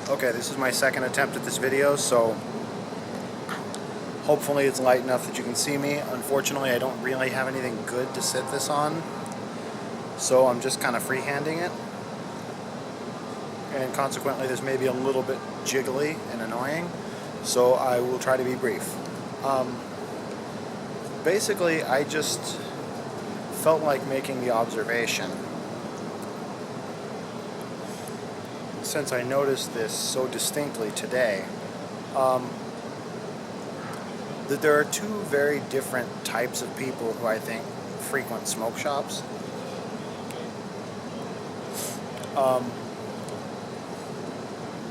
Okay, this is my second attempt at this video, so hopefully it's light enough that you can see me. Unfortunately, I don't really have anything good to sit this on, so I'm just kind of freehanding it. And consequently, this may be a little bit jiggly and annoying, so I will try to be brief. Basically, I just felt like making the observation, since I noticed this so distinctly today, that there are two very different types of people who I think frequent smoke shops.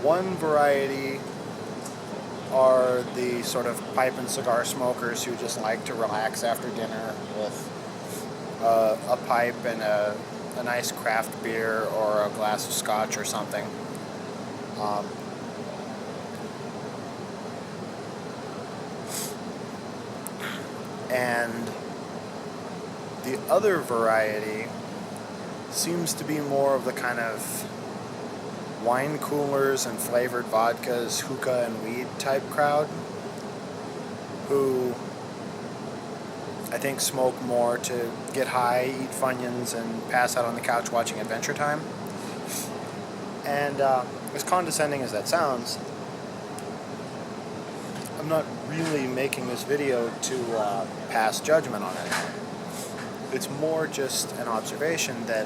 One variety are the sort of pipe and cigar smokers who just like to relax after dinner with a pipe and a nice craft beer or a glass of scotch or something. And the other variety seems to be more of the kind of wine coolers and flavored vodkas, hookah and weed type crowd, who I think smoke more to get high, eat Funyuns, and pass out on the couch watching Adventure Time. And as condescending as that sounds, I'm not really making this video to pass judgment on anyone. It's more just an observation that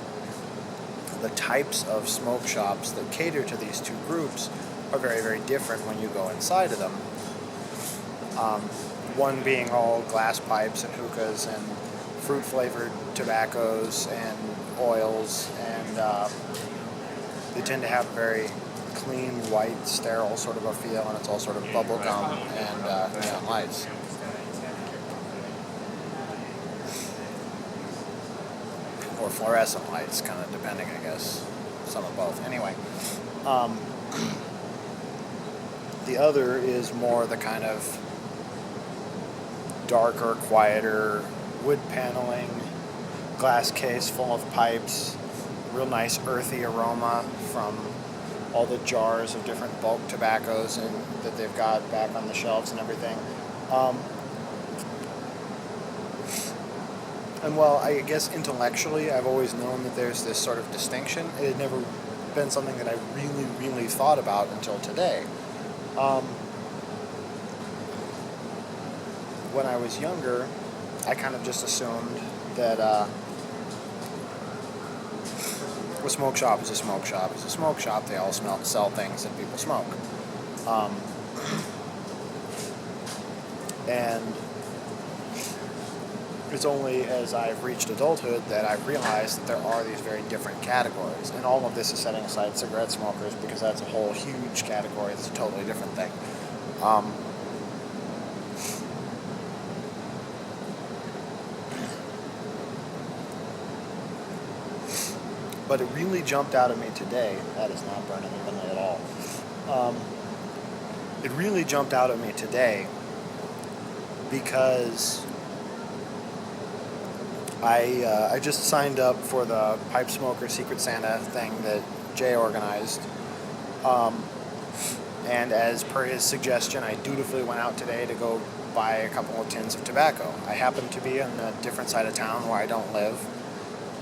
the types of smoke shops that cater to these two groups are very, very different when you go inside of them. One being all glass pipes and hookahs and fruit-flavored tobaccos and oils, and they tend to have a very clean, white, sterile sort of a feel, and it's all sort of bubble gum and neon lights. Or fluorescent lights, kind of depending, I guess. Some of both. Anyway, the other is more the kind of darker, quieter, wood paneling, glass case full of pipes, real nice earthy aroma from all the jars of different bulk tobaccos that they've got back on the shelves and everything. And while I guess intellectually I've always known that there's this sort of distinction, it had never been something that I really, really thought about until today. When I was younger, I kind of just assumed that a smoke shop is a smoke shop. It's a smoke shop. They all sell things that people smoke. And it's only as I've reached adulthood that I've realized that there are these very different categories. And all of this is setting aside cigarette smokers, because that's a whole huge category. It's a totally different thing. But it really jumped out at me today. That is not burning evenly at all. It really jumped out at me today because I just signed up for the Pipe Smoker Secret Santa thing that Jay organized. And as per his suggestion, I dutifully went out today to go buy a couple of tins of tobacco. I happen to be on a different side of town where I don't live,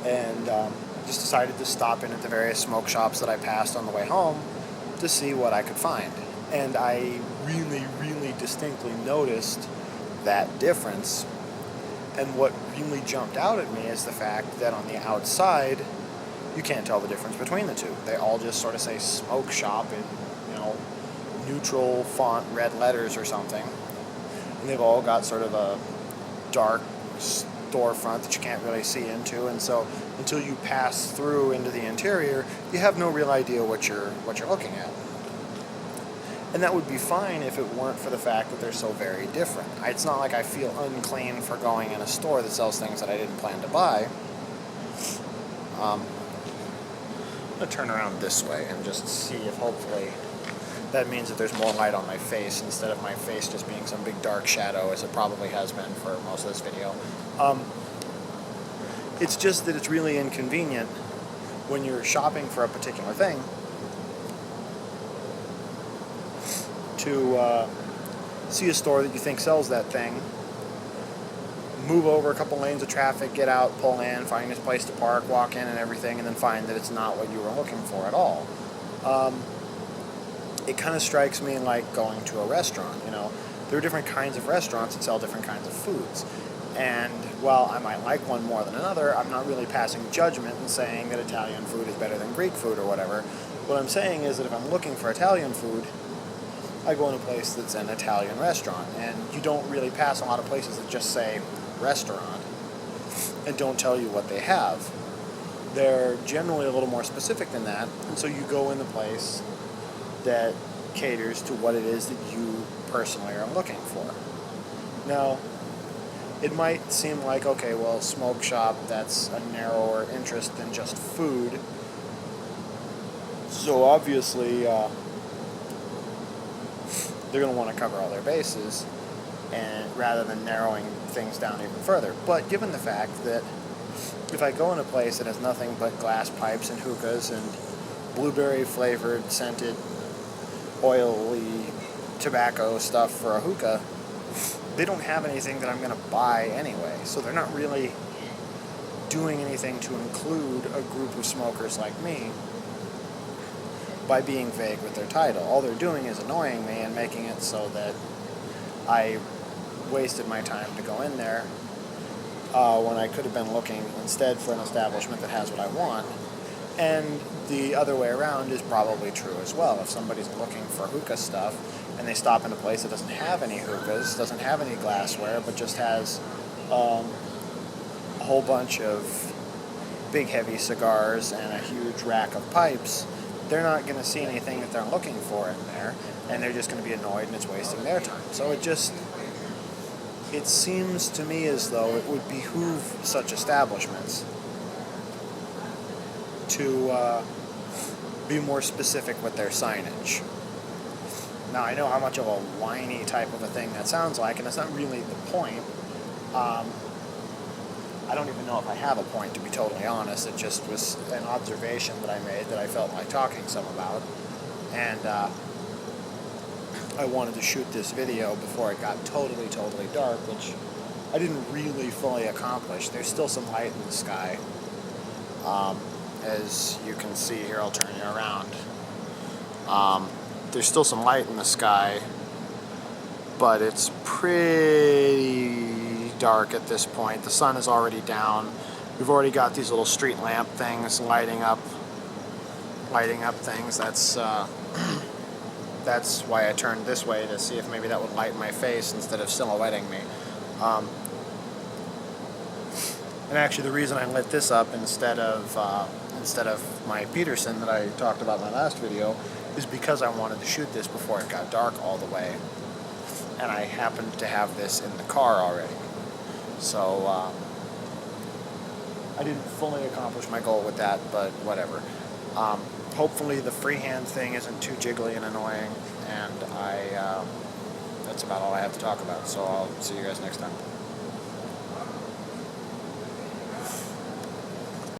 and just decided to stop in at the various smoke shops that I passed on the way home to see what I could find. And I really, really distinctly noticed that difference. And what really jumped out at me is the fact that on the outside, you can't tell the difference between the two. They all just sort of say smoke shop in, neutral font red letters or something. And they've all got sort of a dark storefront that you can't really see into, and so until you pass through into the interior, you have no real idea what you're looking at. And that would be fine if it weren't for the fact that they're so very different. It's not like I feel unclean for going in a store that sells things that I didn't plan to buy. I'm going to turn around this way and just see if hopefully that means that there's more light on my face instead of my face just being some big dark shadow, as it probably has been for most of this video. It's just that it's really inconvenient when you're shopping for a particular thing to see a store that you think sells that thing, move over a couple lanes of traffic, get out, pull in, find this place to park, walk in and everything, and then find that it's not what you were looking for at all. It kind of strikes me like going to a restaurant. There are different kinds of restaurants that sell different kinds of foods. And while I might like one more than another, I'm not really passing judgment and saying that Italian food is better than Greek food or whatever. What I'm saying is that if I'm looking for Italian food, I go in a place that's an Italian restaurant. And you don't really pass a lot of places that just say restaurant and don't tell you what they have. They're generally a little more specific than that, and so you go in the place that caters to what it is that you personally are looking for. Now, it might seem like, okay, well, smoke shop, that's a narrower interest than just food. So obviously, they're going to want to cover all their bases, and rather than narrowing things down even further. But given the fact that if I go in a place that has nothing but glass pipes and hookahs and blueberry-flavored, scented, oily tobacco stuff for a hookah, they don't have anything that I'm going to buy anyway. So they're not really doing anything to include a group of smokers like me by being vague with their title. All they're doing is annoying me and making it so that I wasted my time to go in there when I could have been looking instead for an establishment that has what I want. And the other way around is probably true as well. If somebody's looking for hookah stuff and they stop in a place that doesn't have any hookahs, doesn't have any glassware, but just has a whole bunch of big heavy cigars and a huge rack of pipes, they're not going to see anything that they're looking for in there, and they're just going to be annoyed and it's wasting their time. So it seems to me as though it would behoove such establishments to be more specific with their signage. Now, I know how much of a whiny type of a thing that sounds like, and it's not really the point. I don't even know if I have a point, to be totally honest. It just was an observation that I made that I felt like talking some about. And I wanted to shoot this video before it got totally dark, which I didn't really fully accomplish. There's still some light in the sky. As you can see here, I'll turn you around. There's still some light in the sky, but it's pretty dark at this point. The sun is already down. We've already got these little street lamp things lighting up things. That's why I turned this way, to see if maybe that would light my face instead of silhouetting me. And actually, the reason I lit this up instead of my Peterson that I talked about in my last video is because I wanted to shoot this before it got dark all the way, and I happened to have this in the car already. So I didn't fully accomplish my goal with that, but whatever. Hopefully the freehand thing isn't too jiggly and annoying, and that's about all I have to talk about. So I'll see you guys next time.